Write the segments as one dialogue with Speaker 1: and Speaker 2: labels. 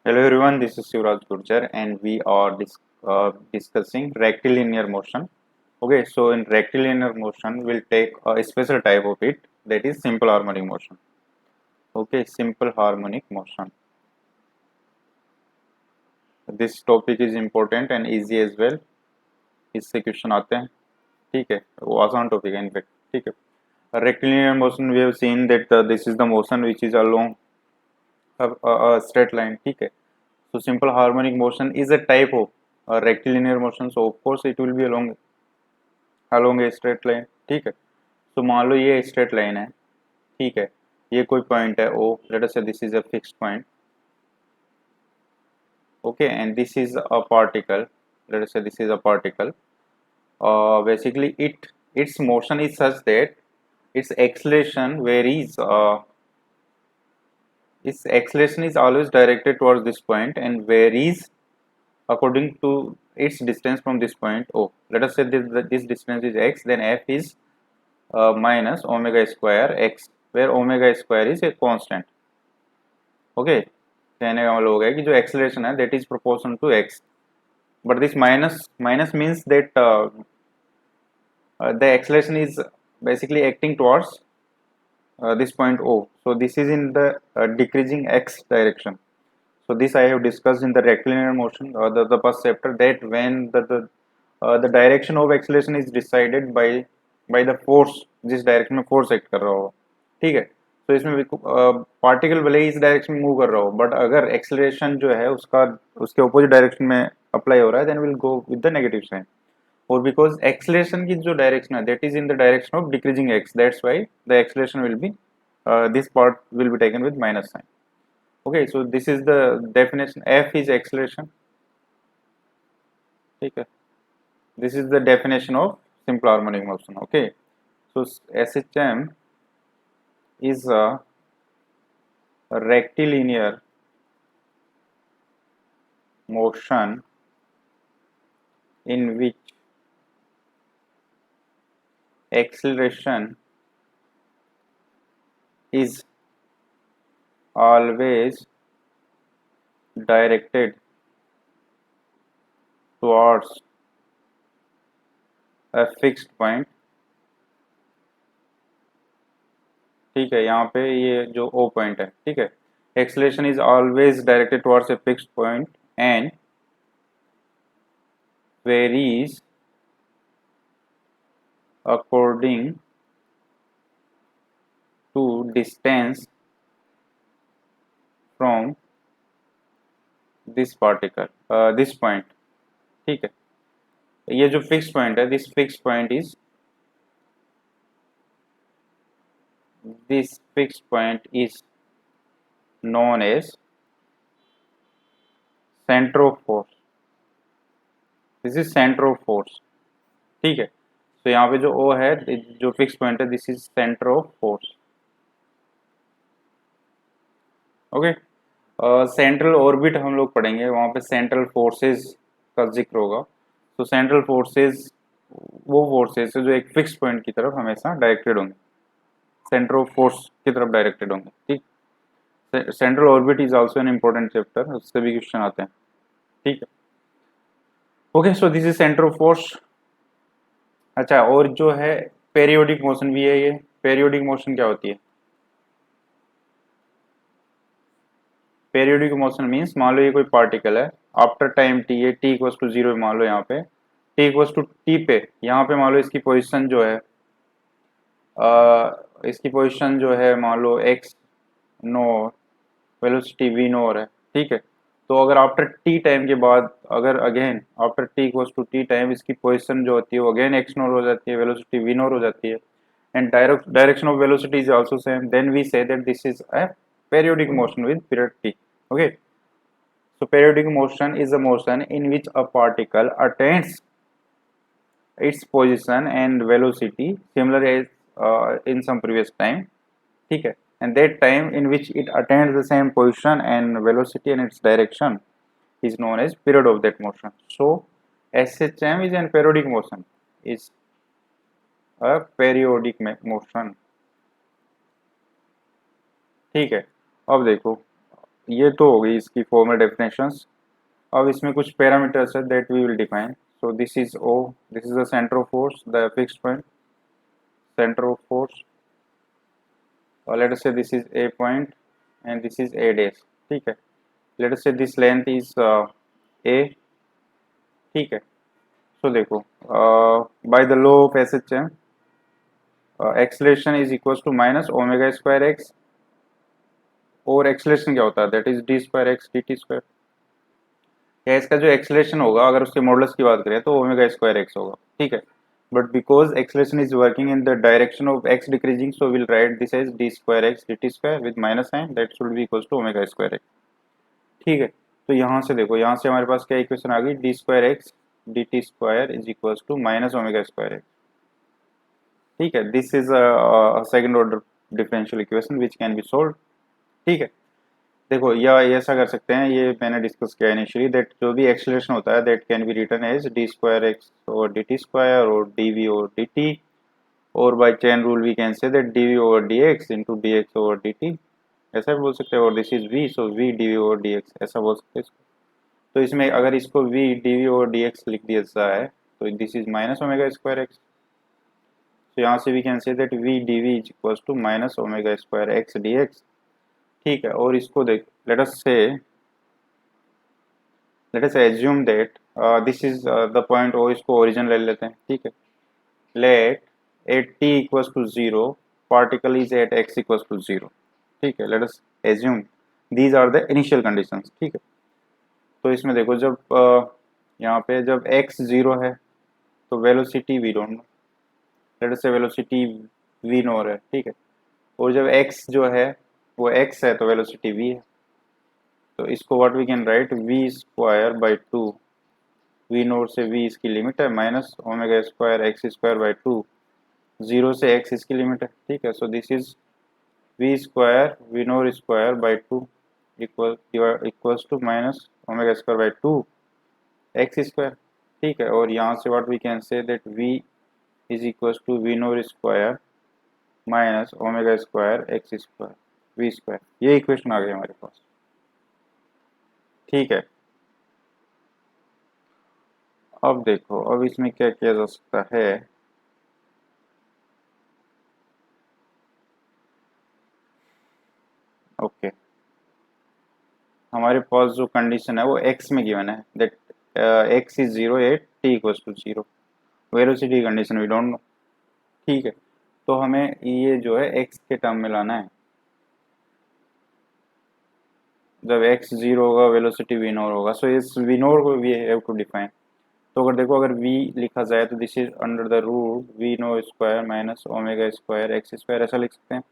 Speaker 1: Hello everyone, this is Shivraj Gurjar and we are discussing rectilinear motion. Okay, so in rectilinear motion, we'll take a special type of it, that is simple harmonic motion. Okay, simple harmonic motion. This topic is important and easy as well. इससे question आते हैं, ठीक है, वो आसान topic है in fact, ठीक है. Rectilinear motion, we have seen that this is the motion which is along a straight line, ठीक है. So simple harmonic motion is a type of rectilinear motion, so of course it will be along a straight line, ठीक है. So मान लो ये straight line है, ठीक है, ये कोई point है O, let us say this is a fixed point, okay, and this is a particle, let us say this is a particle. Basically its motion is such that its acceleration varies, its acceleration is always directed towards this point and varies according to its distance from this point O. Let us say this distance is x, then f is minus omega square x, where omega square is a constant. Okay, कहने का मतलब हो गया कि जो acceleration है that is proportional to x, but this minus means that the acceleration is basically acting towards this point O. So this is in the decreasing x direction. So this I have discussed in the rectilinear motion, the first chapter, that when the direction of acceleration is decided by the force, जिस direction में force act कर रहा हो, ठीक है. तो इसमें particle भले ही इस डायरेक्शन में मूव कर रहा हो, बट अगर एक्सेलरेशन जो है उसका उसके अपोजिट डायरेक्शन में अप्लाई हो रहा है, then will go with the negative sign. और बिकॉज एक्सेलरेशन की जो डायरेक्शन है that is in the direction of decreasing X, that's why the acceleration will be this part will be taken with minus sign. Okay, so this is the definition. F is acceleration, ठीक है. This is the definition of simple harmonic motion. Okay, so SHM is a rectilinear motion in which acceleration is always directed towards a fixed point. ठीक है, यहाँ पे ये जो O point है, ठीक है, acceleration is always directed towards a fixed point and varies according to distance from this particle, this point, ठीक है. ये जो फिक्स पॉइंट है, this fix point is known as center of force. This is centre of force, ठीक है. तो यहाँ पे जो O है, जो फिक्स पॉइंट है, this is centre of force. Okay, central orbit हम लोग पढ़ेंगे, वहाँ पे सेंट्रल फोर्सेस का जिक्र होगा. तो सेंट्रल फोर्सेस वो फोर्सेस है जो एक फिक्स पॉइंट की तरफ हमेशा डायरेक्टेड होंगे, सेंटर ऑफ फोर्स की तरफ डायरेक्टेड होंगे, ठीक. Central orbit is also an important chapter, उससे भी क्वेश्चन आते हैं, ठीक है. Okay, so this is centre of force. अच्छा, और जो है पेरियोडिक मोशन भी है. ये पेरियोडिक मोशन क्या होती है? पेरियोडिक मोशन मीन्स, मान लो ये कोई पार्टिकल है, आफ्टर टाइम टी, ये टी इक्वल्स टू जीरो, मान लो यहाँ पे टी इक्वल्स टू टी पे, यहाँ पे मान लो इसकी पोजीशन जो है, इसकी पोजीशन जो है मान लो x naught, velocity v naught है, ठीक है. तो अगर आफ्टर टी टाइम के बाद, अगर again after T equals to T time इसकी पोजीशन जो होती है वो अगेन एक्स नोर हो जाती है, वेलोसिटी वी नोर हो जाती है, and direction of velocity is also same, then we say that this is a periodic motion with period t. Okay, so periodic motion is a motion in which a particle attains its position and velocity similar as in some previous time, ठीक है, and that time in which it attains the same position and velocity and its direction is known as period of that motion. So SHM is a periodic motion, is a periodic motion, ठीक है. अब देखो, ये तो हो गई इसकी formal definitions. अब इसमें कुछ पैरामीटर्स है that we will define. So this is O, this is the centre of force, the fixed point, centre of force. let us say this is a point and this is a dash, ठीक है। let us say this length is a, ठीक है। so देखो by the law of SHM acceleration is equals to minus omega square x, और acceleration क्या होता है, that is D square X D T square. या इसका जो एक्सलेशन होगा अगर उसके मॉडल्स की बात करें तो ओमेगा स्क्वायर एक्स होगा, ठीक है। But because acceleration is working in the direction of X decreasing, so will write this as D square X D T square with minus sign, that should be equals to omega square X, ठीक है। तो यहाँ से देखो, यहाँ से हमारे पास क्या इक्वेशन आ गई, D square X D T square is equals to minus omega square X, ठीक है। This is second order differential equation which can be solve, ठीक है। देखो या ऐसा कर सकते हैं, ये मैंने डिस्कस किया इनिशियली, दैट जो भी एक्सेलरेशन होता है that can be written as D square x और डी टी स्क्वायर और d v over d t, और by chain rule we can say that d v over d x into d x over d t, ऐसा भी बोल सकते हैं। और this is v, so v D v over d x, ऐसा बोल सकते हैं इसको। तो इसमें अगर इसको v D v over d X लिख दिया जाए तो this is minus omega square X. तो यहाँ से we can say that V D V is equals to minus omega square X D X, ठीक है। और इसको देख, let us assume that this is the point O, इसको origin ले लेते हैं, ठीक है। Let at t equals to 0 particle is at x equals to 0, ठीक है। Let us assume these are the initial conditions, ठीक है। तो इसमें देखो जब यहाँ पे जब x 0 है तो velocity we don't know, let us say velocity v nought है, ठीक है। और जब x जो है वो x है तो वेलोसिटी v है। तो इसको what we can write, v square by two, v nought से v इसकी लिमिट है minus omega square x square by two, 0 से x इसकी लिमिट है, ठीक है। So this is v square v NOR square by two equals to minus omega square by two x square, ठीक है। और यहाँ से what we can say that v is equals to v NOR square minus omega square x square v square, ये equation आ गई हमारे पास, ठीक है। अब देखो अब इसमें क्या किया जा सकता है, ओके हमारे पास जो कंडीशन है वो x में गिवन है, that x is 0 at t equals to 0, velocity condition we don't know, ठीक है। तो हमें ये जो है x के टर्म में लाना है। जब x 0 होगा वेलोसिटी v नोर होगा, सो इस v नोर को वी हैव टू डिफाइन। तो अगर देखो अगर v लिखा जाए तो this is under the root v nought square minus omega square x square, ऐसा लिख सकते हैं।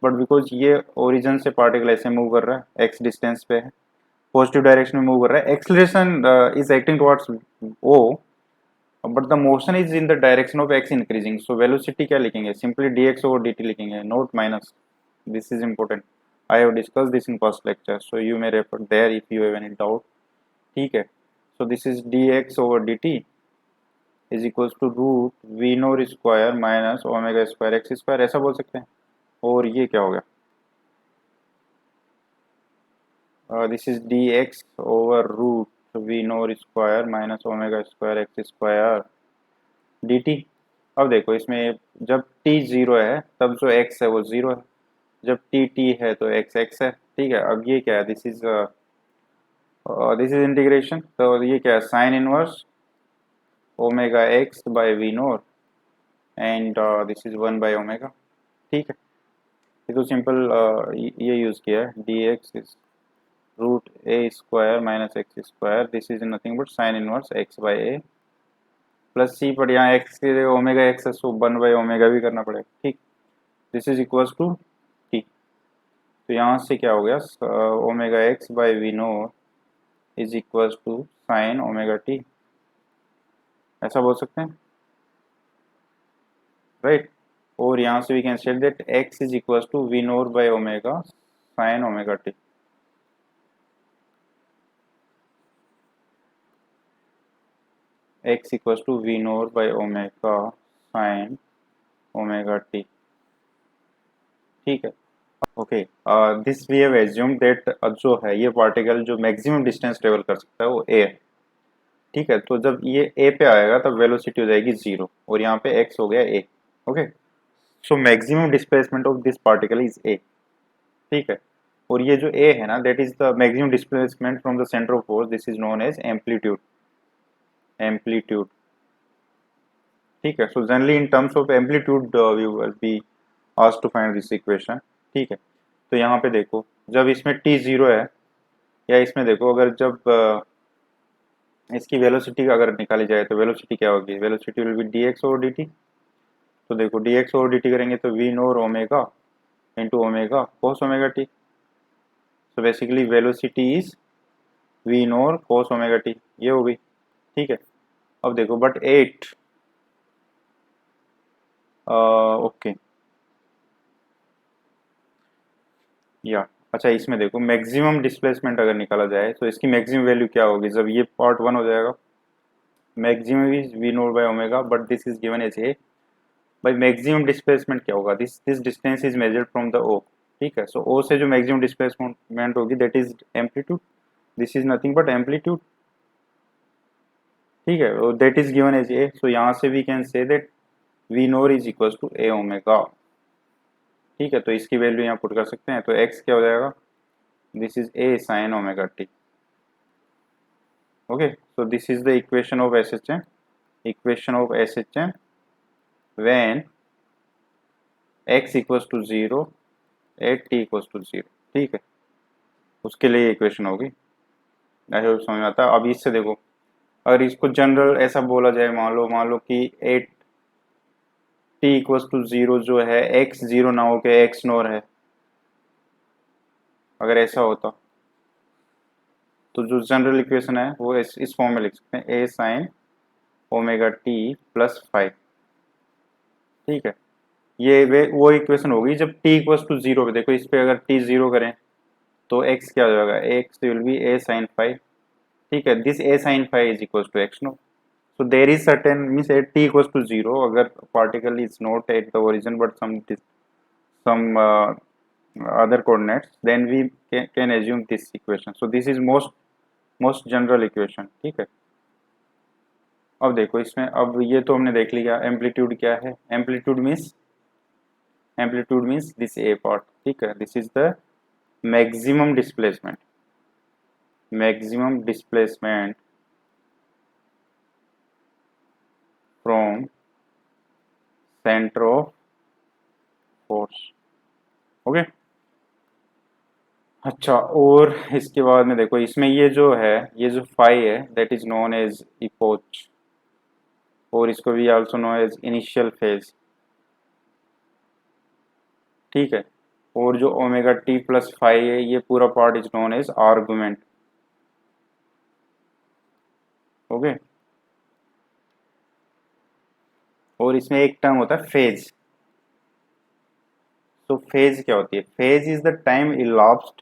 Speaker 1: बट बिकॉज ये ओरिजिन से पार्टिकल ऐसे मूव कर रहा है, x डिस्टेंस पे है, पॉजिटिव डायरेक्शन में मूव कर रहा है, acceleration is acting towards o, but the motion is in the direction of x increasing. So velocity क्या लिखेंगे, सिंपली dx ओवर dt लिखेंगे, not minus, this is important, I have discuss this in first lecture, so you may refer there if you have any doubt, ठीक है। So this is dx over dt is equals to root we NOR square minus omega square x square, ऐसा बोल सकते हैं। और ये क्या हो गया, this is dx over root we NOR square minus omega square x square dt। अब देखो इसमें जब t 0 है तब जो x है वो 0 है, जब t है तो x है, ठीक है। अब ये क्या है, दिस इज इंटीग्रेशन, तो ये क्या है, sine inverse omega x by v naught and this is 1 by omega, ठीक है। ये तो सिंपल ये यूज किया है, d x is root a square minus x square, this is nothing but sine inverse x by a plus c, पर यहाँ x के जगह ओमेगा एक्स है, सो 1 बाई ओमेगा भी करना पड़ेगा, ठीक। This is equals to t, तो यहाँ से क्या हो गया, omega x by v NOR is equals to sine omega t, ऐसा बोल सकते हैं, राइट। और यहाँ से we can set that x is equals to v nought by omega sine omega t, x equals to v nought by omega sine omega t, ठीक है। Okay, this we have assume that जो है ये particle जो maximum distance travel कर सकता है वो ए है। ठीक है, तो जब ये ए पे आएगा तब वेलोसिटी हो जाएगी 0 और यहाँ पे एक्स हो गया a. Okay, so maximum displacement of this particle is a. ठीक है, और ये जो ए है ना, that is the maximum displacement from the centre of force, this is known as amplitude. Amplitude, ठीक है। So generally in terms of amplitude we will be asked to find this equation. ठीक है, तो यहाँ पे देखो जब इसमें टी जीरो है, या इसमें देखो अगर जब इसकी वेलोसिटी अगर निकाली जाए तो वेलोसिटी क्या होगी, velocity will be d x over d t. तो देखो d x over d t करेंगे तो v nought omega into omega cos omega t. So basically velocity is v nought cos omega t, ये होगी। ठीक है, अब देखो बट एट, ओके या अच्छा, इसमें देखो मैक्सिमम डिस्प्लेसमेंट अगर निकाला जाए तो इसकी मैक्सिमम वैल्यू क्या होगी, जब ये पार्ट वन हो जाएगा। Maximum is v naught by omega but this is given as a. भाई मैक्सिमम डिस्प्लेसमेंट क्या होगा, this distance is measured from the O. ठीक है, सो ओ से जो मैक्सिमम डिस्प्लेसमेंट होगी that is amplitude, this is nothing but amplitude. ठीक है, और that is given as a, so यहाँ से we can say that v NOR is equal to a omega. ठीक है, तो इसकी वैल्यू यहाँ पुट कर सकते हैं, तो एक्स क्या हो जाएगा, this is a sine omega T. okay, so this is the equation of SHM, equation of SHM when x equals to 0 at t equals to 0। ठीक है, उसके लिए इक्वेशन होगी। ऐसे समझ में आता है। अब इससे देखो अगर इसको जनरल ऐसा बोला जाए, मान लो कि एट टी इक्वल्स टू 0 जो है x 0 ना हो के x नोर है, अगर ऐसा होता तो जो जनरल इक्वेशन है वो इस फॉर्म में लिख सकते हैं, ए साइन ओमेगा टी प्लस 5। ठीक है, ये वो इक्वेशन होगी जब t इक्वल्स टू 0 पे। देखो इस पे अगर t 0 करें तो x क्या हो जाएगा, x will be a sin 5। ठीक है, this a sin 5 is equals to x nought. So there is certain means at t equals to 0 अगर particle is not at the origin but some other coordinates, then we can assume this equation। so this is most general equation। ठीक है, अब देखो इसमें, अब ये तो हमने देख लिया एम्पलीट्यूड क्या है। Amplitude means this A part. ठीक है, this is the maximum displacement from centre of force. Okay, अच्छा, और इसके बाद में देखो इसमें ये जो है, ये जो फाई है that is known as epoch, और इसको भी also known as initial phase. ठीक है, और जो ओमेगा टी प्लस 5 है ये पूरा part is known as argument. Okay, और इसमें एक टर्म होता है फेज। तो फेज क्या होती है, phase is the time elapsed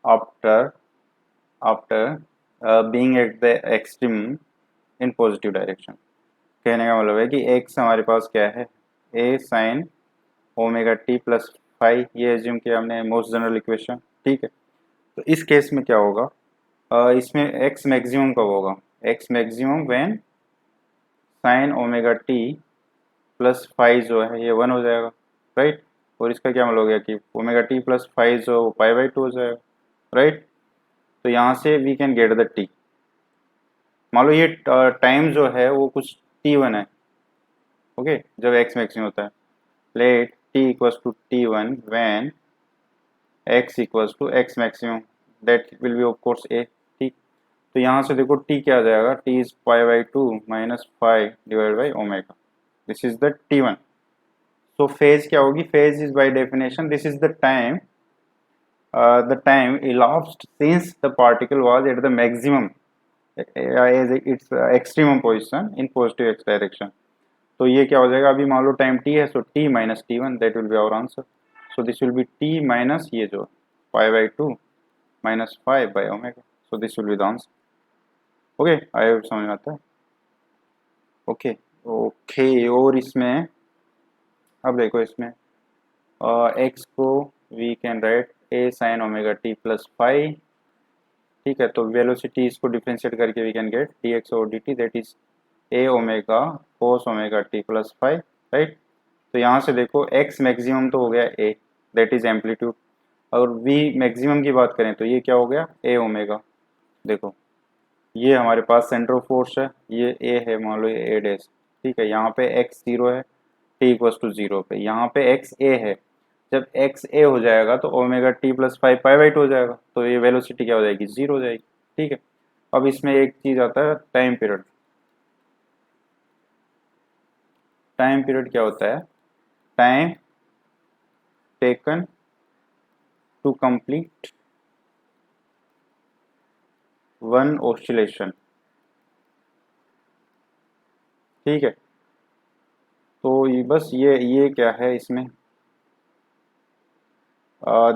Speaker 1: after being at the extreme in positive direction. कहने का मतलब है कि एक्स हमारे पास क्या है, ए साइन ओमेगा टी प्लस 5, ये एज्यूम किया हमने मोस्ट जनरल इक्वेशन। ठीक है, तो इस केस में क्या होगा, इसमें एक्स मैक्सिमम कब होगा, x maximum when sign omega t plus 5 जो है ये 1 हो जाएगा, राइट। और इसका क्या मतलब हो गया कि ओमेगा टी प्लस 5 जो पाई बाई 2 हो जाएगा, राइट। तो यहाँ से we can get the t. मान लो ये टाइम जो है वो कुछ t1 है। ओके, जब x मैक्सिमम होता है, let t equals to t1 when x equals to x maximum, that will be of course a। ठीक, तो यहाँ से देखो t क्या आ जाएगा, t is pi by 2 minus 5 divide by omega, this is the t1। so phase क्या होगी, phase is by definition this is the time elapsed since the particle was at the maximum as its extremum position in positive x direction। तो ये क्या हो जाएगा, अभी मान लो time t है, so t minus t1 that will be our answer. So this will be t minus ये जो pi by 2 minus 5 by omega, so this will be the answer. Okay, I समझ में आता है। ओके ओके, और इसमें अब देखो इसमें x को we can write a sine omega t plus five, ठीक है। तो वेलोसिटी इसको डिफ्रेंशिएट करके we can get d x और d t, that is a omega cos omega t plus five, right. तो यहाँ से देखो एक्स मैक्सिमम तो हो गया ए, दैट इज एम्पलीट्यूड, और वी मैक्सिमम की बात करें तो ये क्या हो गया ए ओमेगा। देखो ये हमारे पास सेंटर ऑफ फोर्स है, ये ए है, मान लो ये ए डैश, ठीक है। यहाँ पे एक्स जीरो है, टी इक्वल्स टू जीरो पे, यहाँ पे एक्स ए है। जब एक्स ए हो जाएगा तो omega t plus five pi by to हो जाएगा, तो ये वेलोसिटी क्या हो जाएगी, जीरो हो जाएगी, ठीक है। अब इसमें एक चीज आता है टाइम पीरियड। टाइम पीरियड क्या होता है, time taken to complete one oscillation, ठीक है। तो ये बस ये क्या है इसमें,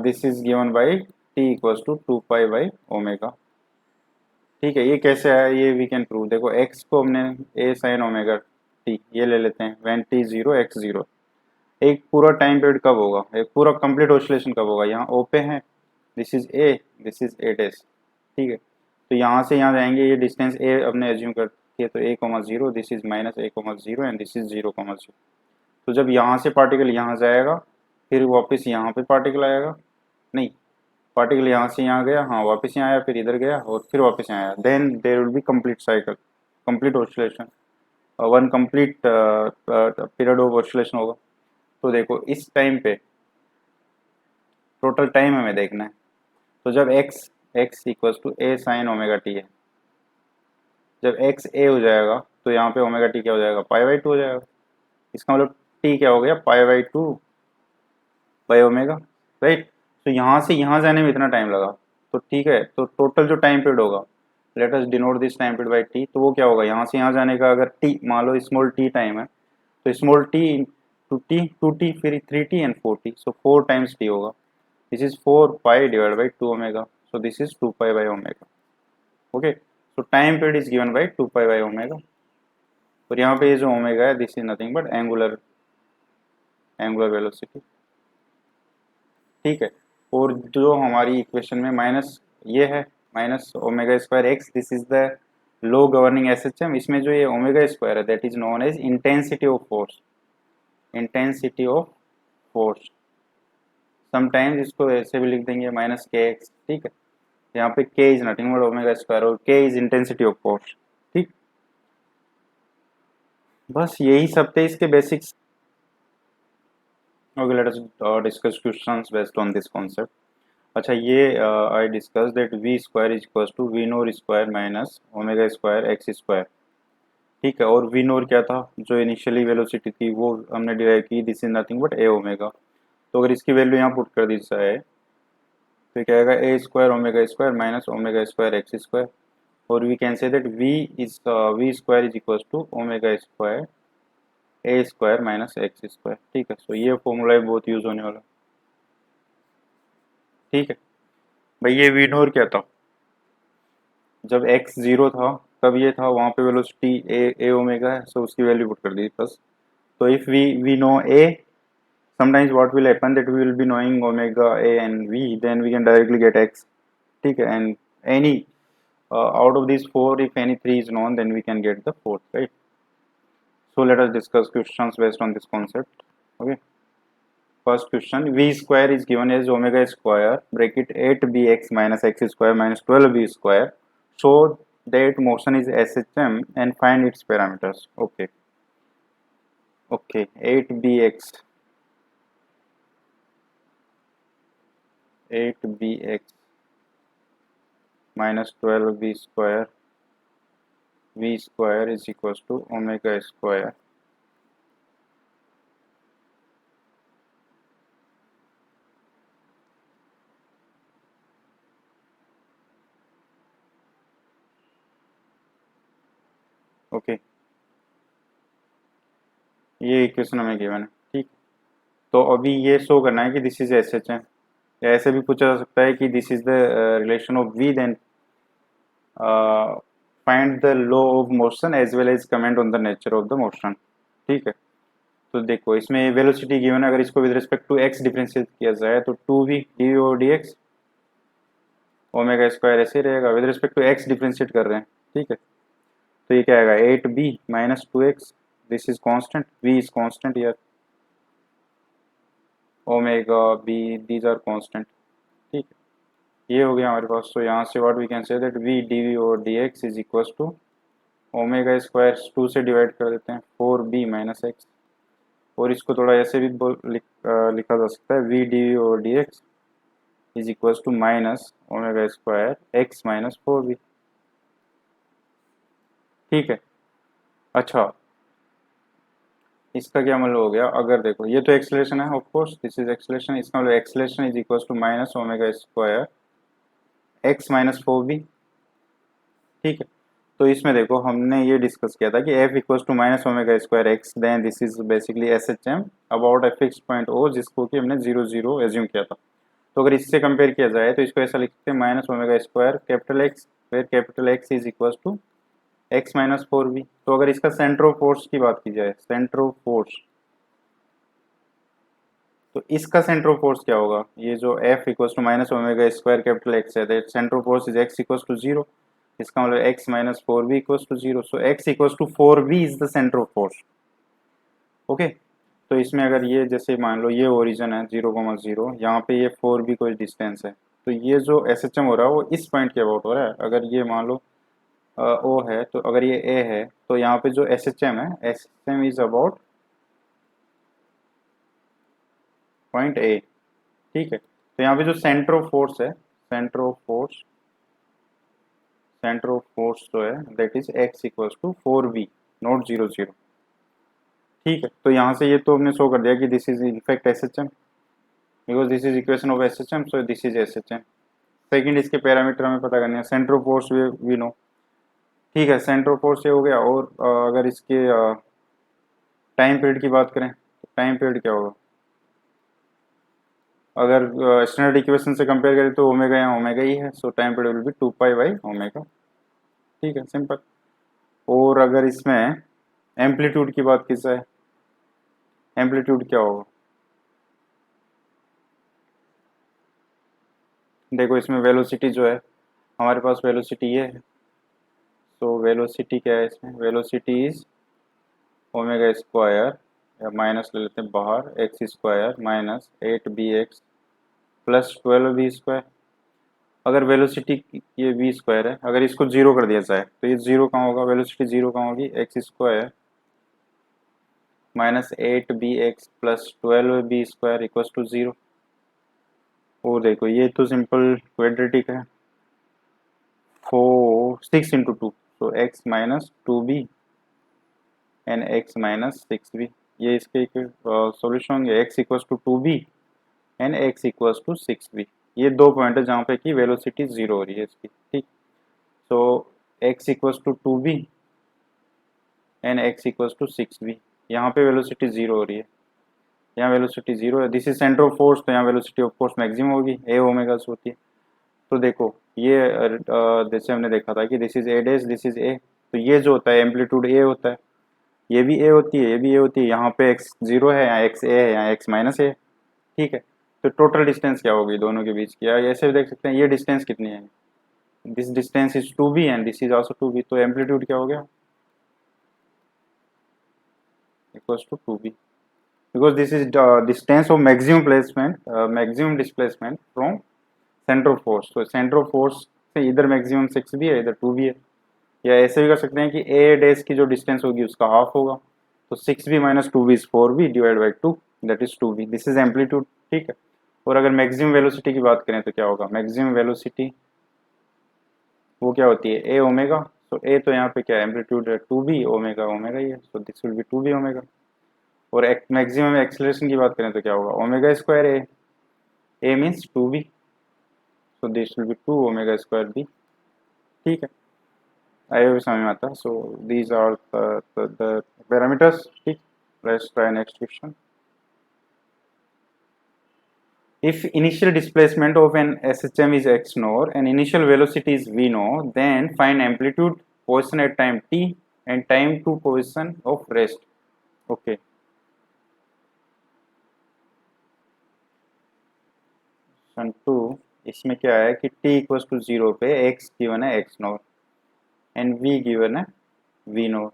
Speaker 1: this is given by t equals to two pi by omega, ठीक है। ये कैसे है, ये वी कैन प्रूव। देखो एक्स को हमने ए साइन ओमेगा टी ये ले लेते हैं, when T zero x zero. एक पूरा टाइम पीरियड कब होगा, एक पूरा कंप्लीट ऑसिलेशन कब होगा, यहाँ ओ पे है, this is a, this is a dash, ठीक है। तो यहाँ से यहाँ जाएंगे, ये डिस्टेंस ए अपने एज्यूम करके, तो a comma zero, this is minus a comma zero and this is zero comma zero. तो जब यहाँ से पार्टिकल यहाँ जाएगा, फिर वापस यहाँ पे पार्टिकल आएगा, नहीं, पार्टिकल यहाँ से यहाँ गया, हाँ वापस यहाँ आया, फिर इधर गया और फिर वापस यहाँ आया, then there will be complete cycle, complete oscillation, one complete period of oscillation होगा। तो देखो इस टाइम पे टोटल टाइम हमें देखना है। तो जब x x equals to a sine omega t है, जब एक्स ए हो जाएगा तो यहाँ पे ओमेगा टी क्या हो जाएगा, पाई बाई टू हो जाएगा। इसका मतलब टी क्या हो गया, पाई by two by omega, right. तो यहाँ से यहाँ जाने में इतना टाइम लगा, तो ठीक है। तो टोटल जो टाइम पीरियड होगा, let us denote this time period by T, तो वो क्या होगा, यहाँ से यहाँ जाने का अगर टी मान लो स्मॉल टी टाइम है, तो स्मॉल टी टू टी फिर three t and four t, so four times t होगा। This is four pi divide by two omega, so this is two pi by omega, okay. So time period is given by two pi by omega, और यहाँ पे ये जो omega है this is nothing but angular angular velocity, ठीक है। और जो हमारी इक्वेशन में माइनस ये है, minus omega square x, this is the law governing SHM. इसमें जो ये ओमेगा स्क्वायर है that is known as intensity of force, intensity of force. Sometimes इसको ऐसे भी लिख देंगे माइनस के एक्स, ठीक है। यहाँ पे के is nothing but omega square, और के इज इंटेंसिटी ऑफ फोर्स, ठीक। बस यही सब थे इसके basics. Okay, let us discuss questions based on this concept. अच्छा ये I discussed that v square is equals to v NOR square minus omega square x square, ठीक है। और v नोर क्या था, जो इनिशियली वेलोसिटी थी वो हमने डिराइव की, this is nothing but A omega. तो अगर इसकी वैल्यू यहाँ पुट कर दी जाए तो क्या आएगा, a square omega square minus omega square x square, और we can say that v square is equals to omega square a square minus x square, ठीक है। सो ये फॉर्मूला बहुत यूज होने वाला, ठीक है भाई। ये वी नोर क्या था, जब x जीरो था तब ये था, वहाँ पे वेलोसिटी ए ओमेगा है, सो उसकी वैल्यू पुट कर दी बस। तो if we know a, sometimes what will happen that we will be knowing omega a and v, then we can directly get x, ठीक है। and any out of these four, if any three is known, then we can get the fourth, right? So let us discuss questions based on this concept, okay। First question, v square is given as omega square bracket 8bx minus x square minus 12b square, so that motion is SHM and find its parameters, okay। Okay, 8bx 8bx minus 12b square, v square is equals to omega square okay, ये equation हमें given है, ठीक। तो अभी ये show करना है कि दिस इज एस एच है, या ऐसे भी पूछा जा सकता है कि this is the relation of v, then find the law of motion as well as comment on the nature of the motion, ठीक है। तो देखो इसमें वेलोसिटी गिवन है, अगर इसको with respect to x differentiate किया जाए तो 2v d over d x omega square ऐसे रहेगा, with respect to x differentiate कर रहे हैं, ठीक है। तो ये क्या आएगा 8b minus 2x, this is constant, v is constant यार, omega b these are constant, ठीक है। ये हो गया हमारे पास। तो यहाँ से what we can say that v dv over dx is equals to omega square 2 से डिवाइड कर देते हैं 4b माइनस एक्स, और इसको थोड़ा ऐसे भी लिखा जा सकता है v dv over dx is equals to minus omega square x minus 4b, ठीक है। अच्छा इसका क्या मतलब हो गया, अगर देखो ये तो एक्सलेशन है of course, this is acceleration, इसका मतलब acceleration is equals to minus omega square x minus 4b, ठीक है। तो इसमें देखो हमने ये डिस्कस किया था कि f equals to minus omega square x, then this is basically SHM about a fixed point O, जिसको कि हमने 0 0 एज्यूम किया था। तो अगर इससे कंपेयर किया जाए तो इसको ऐसा लिखते हैं minus omega square capital x, where capital x is equals to x minus 4b। तो अगर इसका सेंटर ऑफ फोर्स की बात की जाए, सेंटर ऑफ फोर्स, तो इसका सेंटर ऑफ फोर्स क्या होगा, ये जो f equals to minus omega square capital x है, that centre of force is x equals to 0, इसका मतलब x minus 4b equals to 0, so x equals to 4b is the centre of force, okay. तो इसमें अगर ये जैसे मान लो ये ओरिजिन है 0,0, यहाँ पे ये 4b कोई डिस्टेंस है, तो ये जो SHM हो रहा है वो इस पॉइंट के अबाउट हो रहा है। अगर ये मान लो O है, तो अगर ये A है तो यहाँ पे जो SHM है, SHM is about point A, ठीक है। तो यहाँ पे जो सेंटर ऑफ फोर्स है, centre of force, centre of force जो है that is x equals to 4b not 0 0, ठीक है। तो यहाँ से ये तो हमने शो कर दिया कि this is in fact SHM, because this is equation of SHM, so this is SHM। Second इसके पैरामीटर हमें पता करने हैं, centre of force we no, ठीक है, सेंटर ऑफ फोर्स ये हो गया। और अगर इसके टाइम पीरियड की बात करें तो टाइम पीरियड क्या होगा, अगर स्टैंडर्ड इक्वेशन से कंपेयर करें तो ओमेगा यहाँ ओमेगा ही है, सो time period will be 2 pi by omega, ठीक है, सिंपल। और अगर इसमें एम्पलीट्यूड की बात की जाए, एम्पलीट्यूड क्या होगा, देखो इसमें वेलोसिटी जो है हमारे पास, वेलोसिटी ये है, सो वेलोसिटी क्या है इसमें, वेलोसिटी इज ओमेगा स्क्वायर, या माइनस ले लेते हैं बाहर, x square minus 8bx plus 12b square. अगर वेलोसिटी ये v स्क्वायर है, अगर इसको जीरो कर दिया जाए तो ये जीरो कहाँ होगा, वेलोसिटी जीरो कहाँ होगी, x square minus 8bx plus 12b square equals to 0। और देखो ये तो सिंपल क्वाड्रेटिक है, 6 इंटू 2, तो x minus 2b and x minus 6b, ये इसके सॉल्यूशन होंगे, x equals to 2b and x equals to 6b। ये दो पॉइंट है जहाँ पे कि वेलोसिटी जीरो हो रही है इसकी, ठीक। So x equals to 2b and x equals to 6b, यहाँ पे वेलोसिटी जीरो हो रही है, यहाँ वेलोसिटी जीरो है, this is centre of force, तो यहाँ वेलोसिटी ऑफ कोर्स मैक्सिमम होगी, a ओमेगा से होती है। तो देखो ये जैसे हमने देखा था कि this is a dash, this is a, तो ये जो होता है एम्पलीट्यूड a होता है, ये भी a होती है, ये भी a होती है, यहाँ पे x जीरो है, यहाँ x a है, यहाँ x माइनस a, ठीक है। तो टोटल डिस्टेंस क्या होगी दोनों के बीच की, या ऐसे भी देख सकते हैं ये डिस्टेंस कितनी है, this distance is 2b and this is also 2b, तो एम्पलीट्यूड क्या हो गया, equals to 2b, because this is the distance of maximum placement, maximum displacement from center of force। तो center of force से इधर maximum 6b है, इधर 2b है, या ऐसे भी कर सकते हैं कि a डैश की जो डिस्टेंस होगी उसका हाफ होगा, तो 6b minus 2b is 4b divide by 2, that is 2b, this is amplitude, ठीक है। और अगर मैक्सिमम वेलोसिटी की बात करें तो क्या होगा, मैक्सिमम वेलोसिटी वो क्या होती है, a ओमेगा, तो a तो यहाँ पे क्या है एम्पलीट्यूड है 2b, ओमेगा ओमेगा ही है, so this will be 2b omega. और मैक्सिमम एक्सेलरेशन की बात करें तो क्या होगा, omega square a means 2b, so this will be 2 omega square b, ठीक है। आई होप समझ में आता है। So these are the parameters, ठीक। Let's try next question. If initial displacement of an SHM is x nor and initial velocity is v nor, then find amplitude, position at time t and time to position of rest, okay। Equation 2, इसमें क्या है कि t equal to 0 पे x given है x nought and v given है v nought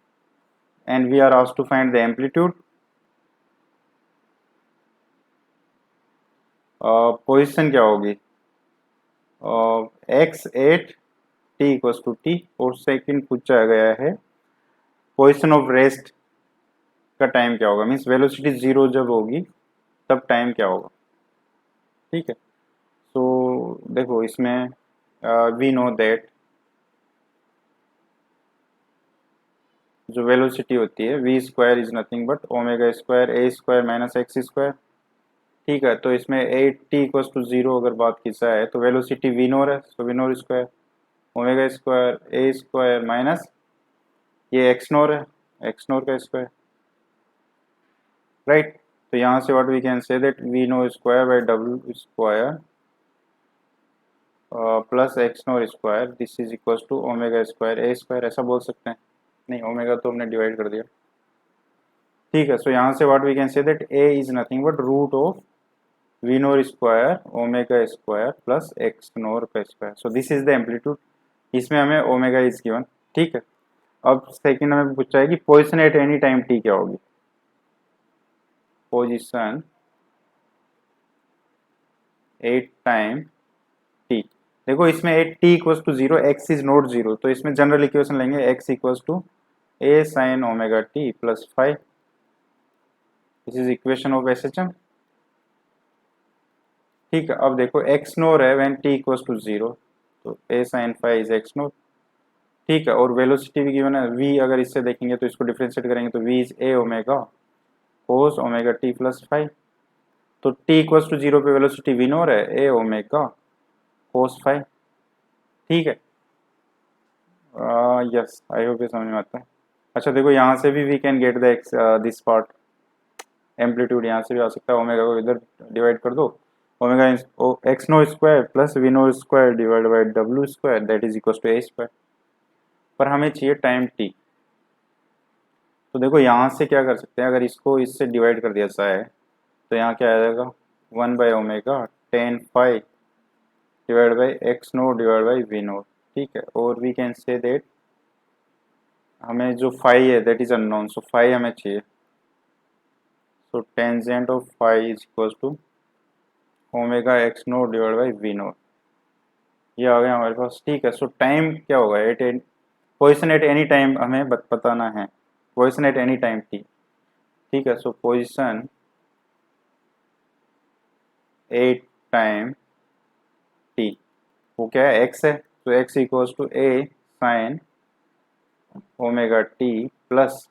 Speaker 1: and we are asked to find the amplitude. Position क्या होगी, x at t equal to t, और सेकंड पूछा गया है पोजीशन ऑफ रेस्ट का टाइम क्या होगा, मीन्स वेलोसिटी 0 जब होगी तब टाइम क्या होगा। ठीक है, तो देखो इसमें वी नो दैट जो वेलोसिटी होती है v square is nothing but omega square a square minus x square. ठीक है, तो इसमें 8t इक्वल टू 0 अगर बात की जाए तो वेलोसिटी वी नोर है, so v NOR square omega square a square minus ये एक्स नोर है, एक्स नोर का स्क्वायर, राइट। तो यहाँ से what we can say that v nought square by डब्ल्यू square plus x nought square this is equal to omega square a square, ऐसा बोल सकते हैं। नहीं, ओमेगा तो हमने डिवाइड कर दिया। ठीक है, सो यहाँ से what we can say that a is nothing but root of v NOR square omega square plus x नोर का स्क्वायर, so this is the amplitude. इसमें हमें ओमेगा इज गिवन। ठीक है, अब सेकंड हमें पूछा है कि position at any time t क्या होगी। पोजीशन एट टाइम टी, देखो इसमें at t equal to 0 x is not 0, तो इसमें जनरल इक्वेशन लेंगे x equal to a sine omega t plus 5, this is equation of SHM. ठीक है, अब देखो एक्स नोर है व्हेन टी इक्वल टू 0, तो ए साइन 5 इज एक्स नोर। ठीक है, और वेलोसिटी भी गिवन है v, अगर इससे देखेंगे तो इसको डिफरेंशिएट करेंगे तो v is a omega cos omega t plus 5, तो t इक्वल टू 0 पे वेलोसिटी वी नोर है ए ओमेगा कोस 5। ठीक है, यस आई होप ये समझ में आता है। अच्छा देखो यहाँ से भी we can get the this part, amplitude यहाँ से भी आ सकता है, ओमेगा को इधर डिवाइड कर दो, omega x nought square plus v nought square divide by डब्ल्यू square that is equal to a square, पर हमें चाहिए टाइम टी। तो देखो यहाँ से क्या कर सकते हैं, अगर इसको इससे डिवाइड कर दिया जाए तो यहाँ क्या आ जाएगा 1 by omega ten five divide by x nought divide by v no. ठीक है, और वी कैन से दैट हमें जो फाई है that is unknown, so phi हमें चाहिए, so tangent of phi is equal to omega x nought divide by v nought, ये आ गया हमारे पास। ठीक है, सो टाइम क्या होगा at position at any time हमें बताना है, position at any time t. ठीक है, so position at time t वो क्या है, एक्स है, तो x equals to a sine omega t plus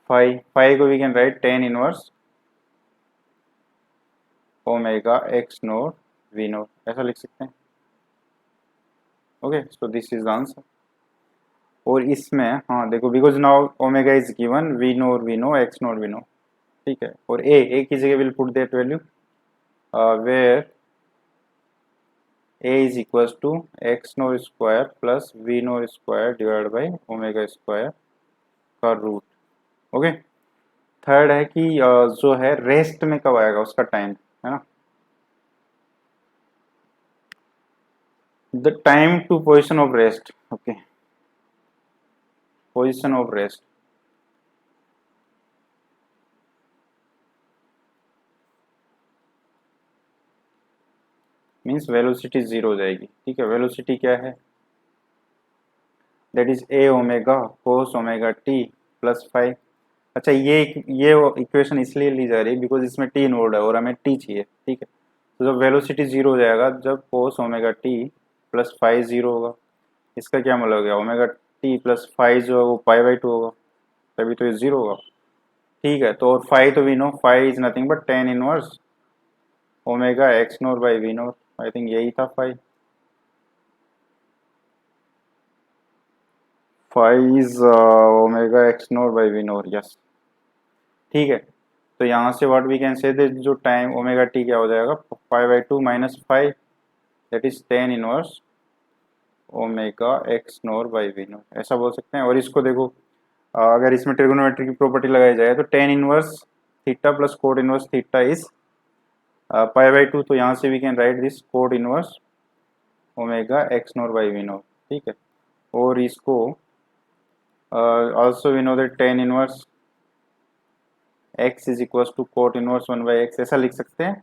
Speaker 1: five, five को we can write tan inverse omega x note v naught, ऐसा लिख सकते हैं। Okay, so this is the answer. और इसमें हाँ देखो because now omega is given we nought x note v no. ठीक है, और ए की जगह will put that value where a is equals to x nought square plus v nought square divide by omega square का रूट। Okay, third है कि जो है रेस्ट में कब आएगा उसका टाइम, है ना, the time to position of rest. Okay, position of rest means velocity 0 हो जाएगी। ठीक है, वेलोसिटी क्या है, that is a omega cos omega t plus 5। अच्छा ये इक्वेशन इसलिए ली जा रही है बिकॉज इसमें टी इन्वॉल्व है और हमें टी चाहिए। ठीक है, तो जब वेलोसिटी 0 हो जाएगा जब कोस ओमेगा टी प्लस 5 0 होगा, इसका क्या मतलब हो गया, ओमेगा टी प्लस 5 जो है वो पाई बाई 2 होगा, तभी तो ये 0 होगा। ठीक है, तो और 5 तो we know 5 is nothing but tan inverse omega x naught by v naught, I think यही था 5, 5 is omega x naught by v naught, yes. ठीक है, तो यहाँ से व्हाट वी कैन से जो टाइम ओमेगा टी क्या हो जाएगा 5/2 minus 5 that is tan inverse omega x naught by v naught, ऐसा बोल सकते हैं। और इसको देखो अगर इसमें ट्रिगोनोमेट्री की प्रॉपर्टी लगाई जाए तो tan inverse theta plus cot inverse theta is pi by two, तो यहाँ से we can write this cot inverse omega x naught by v naught, ठीक है। और इसको also we know that tan inverse x is equal to cot inverse one by x, ऐसा लिख सकते हैं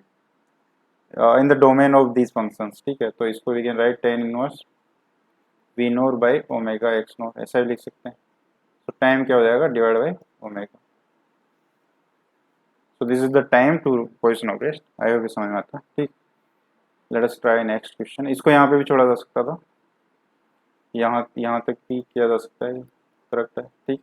Speaker 1: in the domain of these functions, ठीक है। तो इसको we can write tan inverse v note by omega x note, ऐसा भी लिख सकते हैं। तो टाइम क्या हो जाएगा, divide by omega. So this is the time to position of rest. I hope समझ में आता है, ठीक। Let us try next question. इसको यहाँ पे भी छोड़ा जा सकता था, यहाँ तक भी किया जा सकता है, करेक्ट है, ठीक।